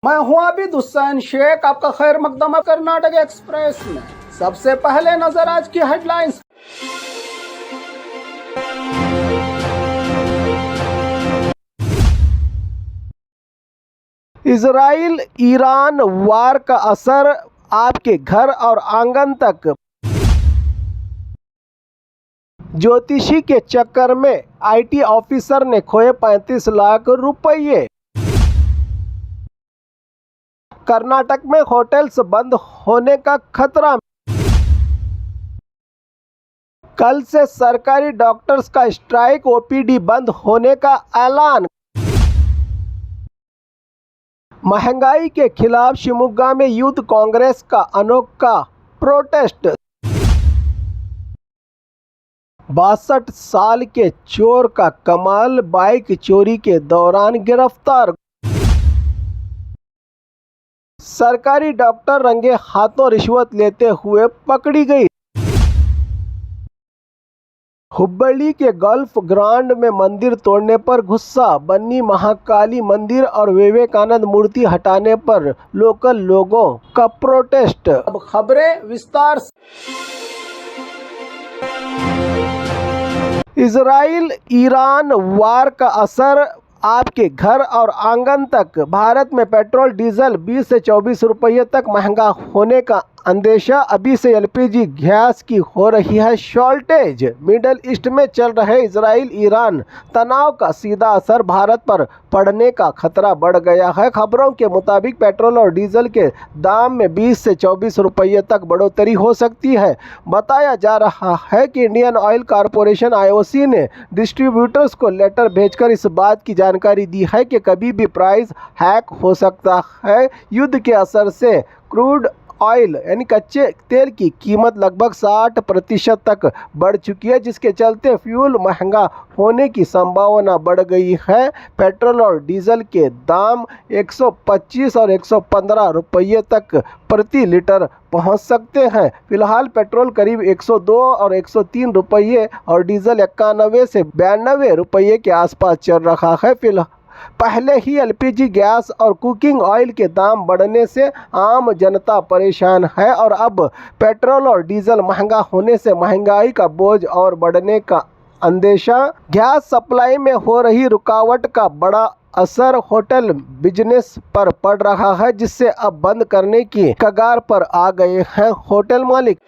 मैं हूं आबिद हुसैन शेख, आपका खैर मकदम है कर्नाटक एक्सप्रेस में। सबसे पहले नजर आज की हेडलाइंस। इजराइल ईरान वार का असर आपके घर और आंगन तक। ज्योतिषी के चक्कर में आईटी ऑफिसर ने खोए 35 लाख रुपये। कर्नाटक में होटल्स बंद होने का खतरा। कल से सरकारी डॉक्टर्स का स्ट्राइक, ओपीडी बंद होने का ऐलान। महंगाई के खिलाफ शिमोगा में यूथ कांग्रेस का अनोखा प्रोटेस्ट। 62 साल के चोर का कमाल, बाइक चोरी के दौरान गिरफ्तार। सरकारी डॉक्टर रंगे हाथों रिश्वत लेते हुए पकड़ी गई। हुब्बಳ್ಳಿ के गोल्फ ग्राउंड में मंदिर तोड़ने पर गुस्सा, बन्नी महाकाली मंदिर और विवेकानंद मूर्ति हटाने पर लोकल लोगों का प्रोटेस्ट। अब खबरें विस्तार से। इजराइल ईरान वार का असर आपके घर और आंगन तक। भारत में पेट्रोल डीजल 20 से 24 रुपये तक महंगा होने का अंदेशा। अभी से एलपीजी गैस की हो रही है शॉर्टेज। मिडल ईस्ट में चल रहे इजराइल ईरान तनाव का सीधा असर भारत पर पड़ने का खतरा बढ़ गया है। खबरों के मुताबिक पेट्रोल और डीजल के दाम में 20 से 24 रुपये तक बढ़ोतरी हो सकती है। बताया जा रहा है कि इंडियन ऑयल कॉरपोरेशन आईओसी ने डिस्ट्रीब्यूटर्स को लेटर भेजकर इस बात की जानकारी दी है कि कभी भी प्राइस हैक हो सकता है। युद्ध के असर से क्रूड ऑयल यानी कच्चे तेल की कीमत लगभग 60% तक बढ़ चुकी है, जिसके चलते फ्यूल महंगा होने की संभावना बढ़ गई है। पेट्रोल और डीजल के दाम 125 और 115 रुपये तक प्रति लीटर पहुंच सकते हैं। फिलहाल पेट्रोल करीब 102 और 103 रुपये और डीजल 91 से 92 रुपये के आसपास चल रहा है। पहले ही एलपीजी गैस और कुकिंग ऑयल के दाम बढ़ने से आम जनता परेशान है और अब पेट्रोल और डीजल महंगा होने से महंगाई का बोझ और बढ़ने का अंदेशा। गैस सप्लाई में हो रही रुकावट का बड़ा असर होटल बिजनेस पर पड़ रहा है, जिससे अब बंद करने की कगार पर आ गए हैं होटल मालिक।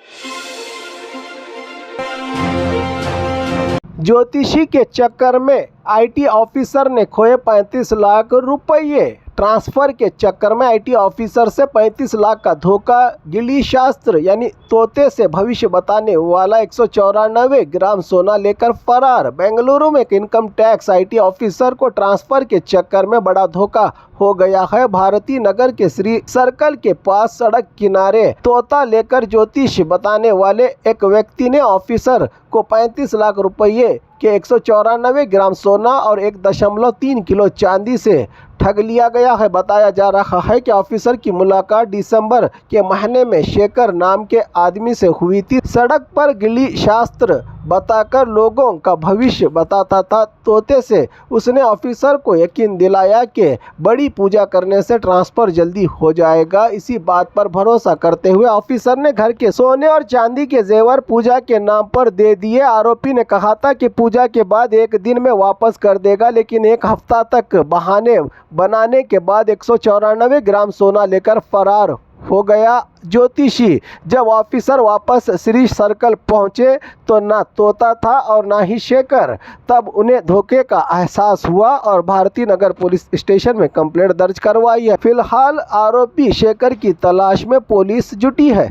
ज्योतिषी के चक्कर में आईटी ऑफिसर ने खोए 35 लाख रुपये। ट्रांसफर के चक्कर में आईटी ऑफिसर से 35 लाख का धोखा। गिली शास्त्र यानी तोते से भविष्य बताने वाला 194 ग्राम सोना लेकर फरार। बेंगलुरु में इनकम टैक्स आईटी ऑफिसर को ट्रांसफर के चक्कर में बड़ा धोखा हो गया है। भारती नगर के श्री सर्कल के पास सड़क किनारे तोता लेकर ज्योतिष बताने वाले एक व्यक्ति ने ऑफिसर को 35 लाख रुपये के 194 ग्राम सोना और 1.3 किलो चांदी से ठग लिया गया है। बताया जा रहा है कि ऑफिसर की मुलाकात दिसंबर के महीने में शेखर नाम के आदमी से हुई थी। सड़क पर गिली शास्त्र बताकर लोगों का भविष्य बताता था। तोते से उसने ऑफिसर को यकीन दिलाया कि बड़ी पूजा करने से ट्रांसफर जल्दी हो जाएगा। इसी बात पर भरोसा करते हुए ऑफिसर ने घर के सोने और चांदी के जेवर पूजा के नाम पर दे दिए। आरोपी ने कहा था कि पूजा के बाद 1 दिन में वापस कर देगा, लेकिन 1 हफ्ता तक बहाने बनाने के बाद 194 ग्राम सोना लेकर फरार हो गया। ज्योतिषी जब ऑफिसर वापस श्री सर्कल पहुंचे तो ना तोता था और ना ही शेखर। तब उन्हें धोखे का एहसास हुआ और भारती नगर पुलिस स्टेशन में कंप्लेंट दर्ज करवाई है। फिलहाल आरोपी शेखर की तलाश में पुलिस जुटी है।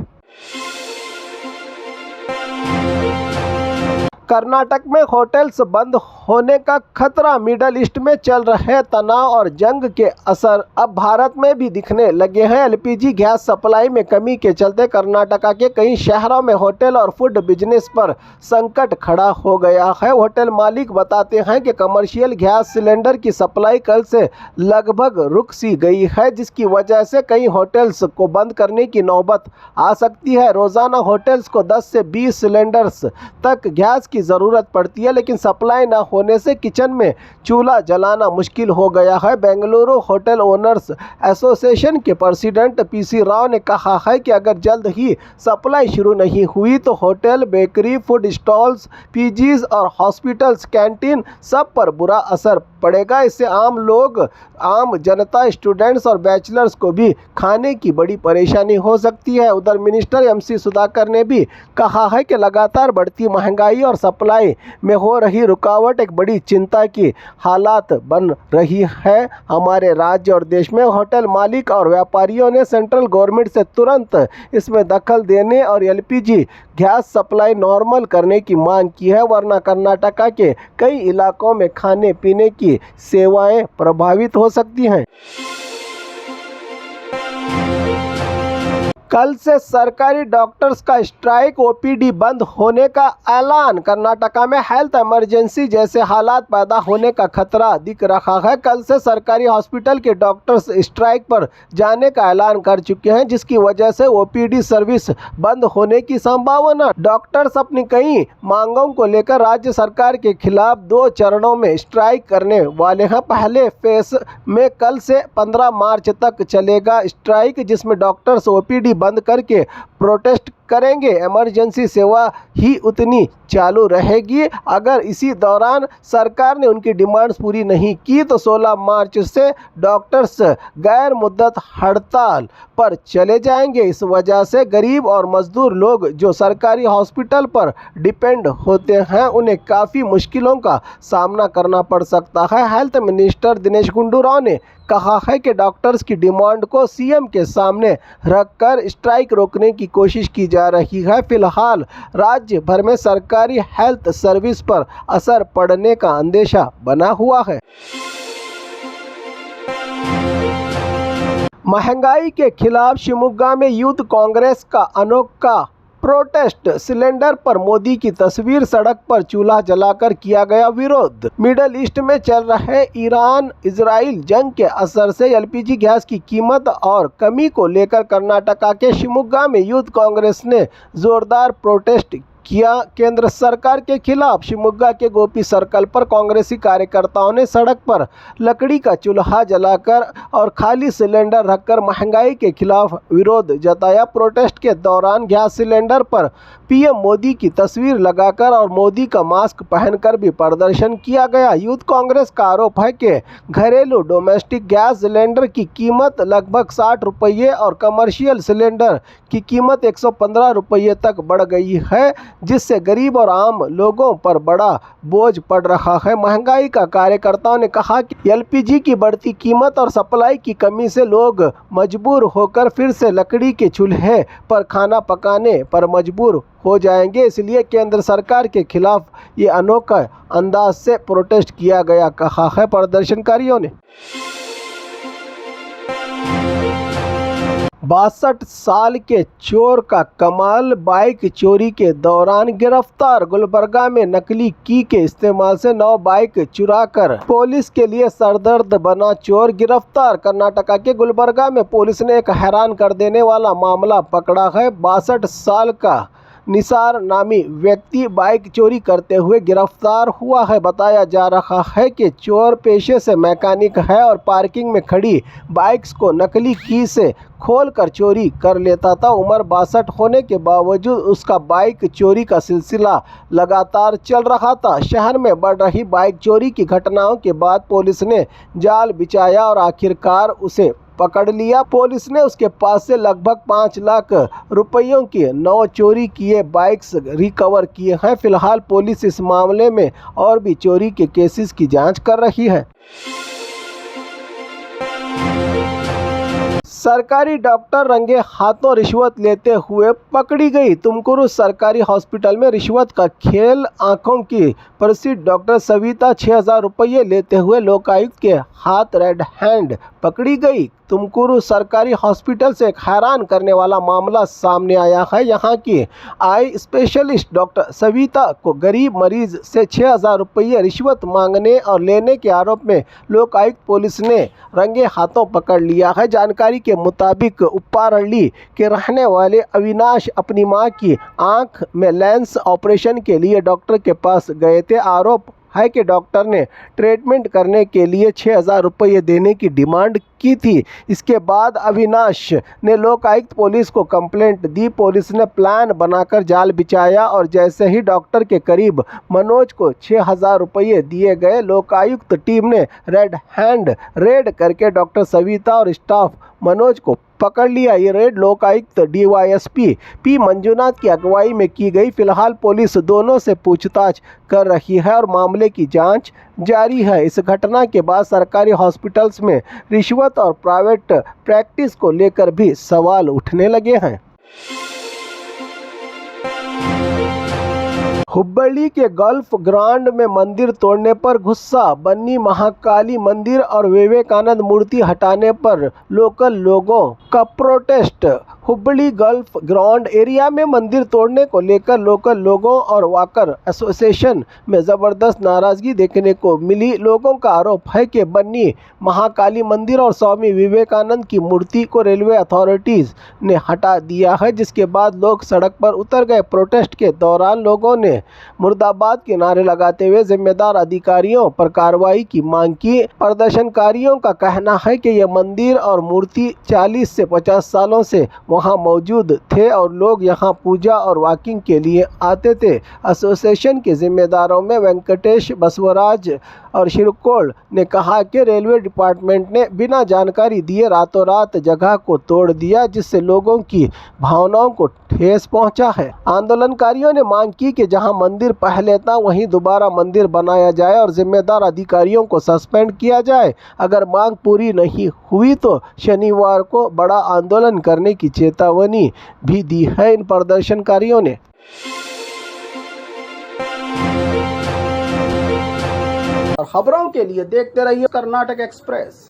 कर्नाटक में होटल्स बंद होने का खतरा। मिडल ईस्ट में चल रहे तनाव और जंग के असर अब भारत में भी दिखने लगे हैं। एलपीजी गैस सप्लाई में कमी के चलते कर्नाटका के कई शहरों में होटल और फूड बिजनेस पर संकट खड़ा हो गया है। होटल मालिक बताते हैं कि कमर्शियल गैस सिलेंडर की सप्लाई कल से लगभग रुक सी गई है, जिसकी वजह से कई होटल्स को बंद करने की नौबत आ सकती है। रोजाना होटल्स को 10 से 20 सिलेंडर्स तक गैस की की ज़रूरत पड़ती है, लेकिन सप्लाई न होने से किचन में चूल्हा जलाना मुश्किल हो गया है। बेंगलुरु होटल ओनर्स एसोसिएशन के प्रेसिडेंट पीसी राव ने कहा है कि अगर जल्द ही सप्लाई शुरू नहीं हुई तो hotel, bakery, food stalls, PGs और हॉस्पिटल्स, कैंटीन सब पर बुरा असर पड़ेगा। इससे आम लोग, आम जनता, स्टूडेंट्स और बैचलर्स को भी खाने की बड़ी परेशानी हो सकती है। उधर मिनिस्टर एमसी सुधाकर ने भी कहा है कि लगातार बढ़ती महंगाई और सप्लाई में हो रही रुकावट एक बड़ी चिंता की हालात बन रही है। हमारे राज्य और देश में होटल मालिक और व्यापारियों ने सेंट्रल गवर्नमेंट से तुरंत इसमें दखल देने और एलपीजी गैस सप्लाई नॉर्मल करने की मांग की है, वरना कर्नाटका के कई इलाकों में खाने पीने की सेवाएं प्रभावित हो सकती हैं। कल से सरकारी डॉक्टर्स का स्ट्राइक, ओपीडी बंद होने का ऐलान। कर्नाटका में हेल्थ इमरजेंसी जैसे हालात पैदा होने का खतरा दिख रहा है। कल से सरकारी हॉस्पिटल के डॉक्टर्स स्ट्राइक पर जाने का ऐलान कर चुके हैं, जिसकी वजह से ओपीडी सर्विस बंद होने की संभावना। डॉक्टर्स अपनी कई मांगों को लेकर राज्य सरकार के खिलाफ 2 चरणों में स्ट्राइक करने वाले हैं। पहले फेस में कल से 15 मार्च तक चलेगा स्ट्राइक, जिसमें डॉक्टर्स ओपीडी बंद करके प्रोटेस्ट करेंगे। इमरजेंसी सेवा ही उतनी चालू रहेगी। अगर इसी दौरान सरकार ने उनकी डिमांड्स पूरी नहीं की तो 16 मार्च से डॉक्टर्स गैर मुद्दत हड़ताल पर चले जाएंगे। इस वजह से गरीब और मजदूर लोग जो सरकारी हॉस्पिटल पर डिपेंड होते हैं, उन्हें काफ़ी मुश्किलों का सामना करना पड़ सकता है। हेल्थ मिनिस्टर दिनेश गुंडू राव ने कहा है कि डॉक्टर्स की डिमांड को सीएम के सामने रखकर स्ट्राइक रोकने की कोशिश की जा रही है। फिलहाल राज्य भर में सरकारी हेल्थ सर्विस पर असर पड़ने का अंदेशा बना हुआ है। महंगाई के खिलाफ शिवमोगा में यूथ कांग्रेस का अनोखा प्रोटेस्ट। सिलेंडर पर मोदी की तस्वीर, सड़क पर चूल्हा जलाकर किया गया विरोध। मिडल ईस्ट में चल रहे ईरान इजराइल जंग के असर से एलपीजी गैस की कीमत और कमी को लेकर कर्नाटका के शिवमोगा में यूथ कांग्रेस ने जोरदार प्रोटेस्ट किया केंद्र सरकार के खिलाफ। शिवमोगा के गोपी सर्कल पर कांग्रेसी कार्यकर्ताओं ने सड़क पर लकड़ी का चूल्हा जलाकर और खाली सिलेंडर रखकर महंगाई के खिलाफ विरोध जताया। प्रोटेस्ट के दौरान गैस सिलेंडर पर पीएम मोदी की तस्वीर लगाकर और मोदी का मास्क पहनकर भी प्रदर्शन किया गया। यूथ कांग्रेस का आरोप है कि घरेलू डोमेस्टिक गैस सिलेंडर की कीमत लगभग 60 रुपये और कमर्शियल सिलेंडर की कीमत 115 रुपये तक बढ़ गई है, जिससे गरीब और आम लोगों पर बड़ा बोझ पड़ रहा है। महंगाई का कार्यकर्ताओं ने कहा कि एलपीजी की बढ़ती कीमत और सप्लाई की कमी से लोग मजबूर होकर फिर से लकड़ी के चूल्हे पर खाना पकाने पर मजबूर हो जाएंगे, इसलिए केंद्र सरकार के खिलाफ ये अनोखा अंदाज से प्रोटेस्ट किया गया, कहा है प्रदर्शनकारियों ने। 62 साल के चोर का कमाल, बाइक चोरी के दौरान गिरफ्तार। गुलबर्गा में नकली की के इस्तेमाल से 9 बाइक चुराकर पुलिस के लिए सरदर्द बना चोर गिरफ्तार। कर्नाटका के गुलबर्गा में पुलिस ने एक हैरान कर देने वाला मामला पकड़ा है। 62 साल का निसार नामी व्यक्ति बाइक चोरी करते हुए गिरफ्तार हुआ है। बताया जा रहा है कि चोर पेशे से मैकेनिक है और पार्किंग में खड़ी बाइक्स को नकली की से खोलकर चोरी कर लेता था। उम्र 62 होने के बावजूद उसका बाइक चोरी का सिलसिला लगातार चल रहा था। शहर में बढ़ रही बाइक चोरी की घटनाओं के बाद पुलिस ने जाल बिछाया और आखिरकार उसे पकड़ लिया। पुलिस ने उसके पास से लगभग 5 लाख रुपयों के 9 चोरी किए बाइक्स रिकवर किए हैं। फिलहाल पुलिस इस मामले में और भी चोरी के केसेस की जांच कर रही है। सरकारी डॉक्टर रंगे हाथों रिश्वत लेते हुए पकड़ी गई। तुमकुरू सरकारी हॉस्पिटल में रिश्वत का खेल, आंखों की प्रसिद्ध डॉक्टर सविता 6000 रुपये लेते हुए लोकायुक्त के हाथ रेड हैंड पकड़ी गई। तुमकुरू सरकारी हॉस्पिटल से एक हैरान करने वाला मामला सामने आया है। यहाँ की आई स्पेशलिस्ट डॉक्टर सविता को गरीब मरीज से 6000 रुपये रिश्वत मांगने और लेने के आरोप में लोकायुक्त पुलिस ने रंगे हाथों पकड़ लिया है। जानकारी के के मुताबिक उप्पारಳ್ಳಿ के रहने वाले अविनाश अपनी मां की आंख में लेंस ऑपरेशन के लिए डॉक्टर के पास गए थे। आरोप है कि डॉक्टर ने ट्रीटमेंट करने के लिए 6,000 रुपये देने की डिमांड की थी। इसके बाद अविनाश ने लोकायुक्त पुलिस को कंप्लेंट दी। पुलिस ने प्लान बनाकर जाल बिछाया और जैसे ही डॉक्टर के करीब मनोज को 6,000 रुपये दिए गए, लोकायुक्त टीम ने रेड हैंड रेड करके डॉक्टर सविता और स्टाफ मनोज को पकड़ लिया। ये red Lokayukta DYSP P Manjunath की अगुवाई में की गई। फिलहाल पुलिस दोनों से पूछताछ कर रही है और मामले की जांच जारी है। इस घटना के बाद सरकारी हॉस्पिटल्स में रिश्वत और प्राइवेट प्रैक्टिस को लेकर भी सवाल उठने लगे हैं। हुब्बಳ್ಳಿ के गल्फ ग्रांड में मंदिर तोड़ने पर गुस्सा, बन्नी महाकाली मंदिर और विवेकानंद मूर्ति हटाने पर लोकल लोगों का प्रोटेस्ट। हुब्बಳ್ಳಿ गल्फ ग्रांड एरिया में मंदिर तोड़ने को लेकर लोकल लोगों और वाकर एसोसिएशन में ज़बरदस्त नाराज़गी देखने को मिली। लोगों का आरोप है कि बन्नी महाकाली मंदिर और स्वामी विवेकानंद की मूर्ति को रेलवे अथॉरिटीज़ ने हटा दिया है, जिसके बाद लोग सड़क पर उतर गए। प्रोटेस्ट के दौरान लोगों ने मुर्दाबाद के नारे लगाते हुए जिम्मेदार अधिकारियों पर कार्रवाई की मांग की। प्रदर्शनकारियों का कहना है कि यह मंदिर और मूर्ति 40 से 50 सालों से वहां मौजूद थे और लोग यहां पूजा और वॉकिंग के लिए आते थे। एसोसिएशन के जिम्मेदारों में वेंकटेश बसवराज और शिरकोल ने कहा कि रेलवे डिपार्टमेंट ने बिना जानकारी दिए रातों रात जगह को तोड़ दिया, जिससे लोगों की भावनाओं को ठेस पहुंचा है। आंदोलनकारियों ने मांग की कि जहां मंदिर पहले था वहीं दोबारा मंदिर बनाया जाए और जिम्मेदार अधिकारियों को सस्पेंड किया जाए। अगर मांग पूरी नहीं हुई तो शनिवार को बड़ा आंदोलन करने की चेतावनी भी दी है इन प्रदर्शनकारियों ने। और खबरों के लिए देखते रहिए कर्नाटक एक्सप्रेस।